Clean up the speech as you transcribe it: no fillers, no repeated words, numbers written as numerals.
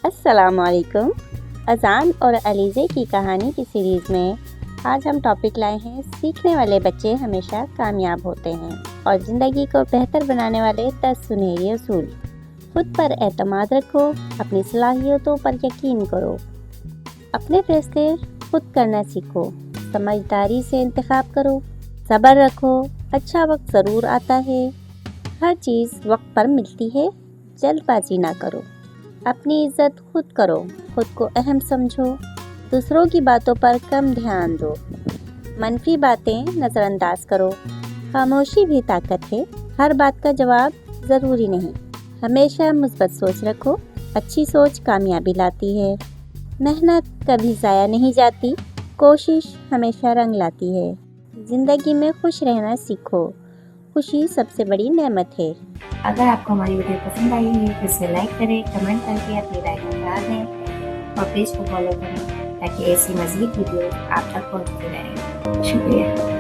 السلام علیکم. اذان اور علیزے کی کہانی کی سیریز میں آج ہم ٹاپک لائے ہیں سیکھنے والے بچے ہمیشہ کامیاب ہوتے ہیں اور زندگی کو بہتر بنانے والے 10 سنہری اصول. خود پر اعتماد رکھو، اپنی صلاحیتوں پر یقین کرو، اپنے فیصلے خود کرنا سیکھو، سمجھداری سے انتخاب کرو، صبر رکھو، اچھا وقت ضرور آتا ہے، ہر چیز وقت پر ملتی ہے، جلد بازی نہ کرو، اپنی عزت خود کرو، خود کو اہم سمجھو، دوسروں کی باتوں پر کم دھیان دو، منفی باتیں نظر انداز کرو، خاموشی بھی طاقت ہے، ہر بات کا جواب ضروری نہیں، ہمیشہ مثبت سوچ رکھو، اچھی سوچ کامیابی لاتی ہے، محنت کبھی ضائع نہیں جاتی، کوشش ہمیشہ رنگ لاتی ہے، زندگی میں خوش رہنا سیکھو، خوشی سب سے بڑی نعمت ہے. اگر آپ کو ہماری ویڈیو پسند آئی ہے تو اسے لائک کریں، کمنٹ کر کے اپنی رائے بتا دیں اور پیج کو فالو کریں تاکہ ایسی مزید ویڈیو آپ تک پہنچتی رہیں. شکریہ.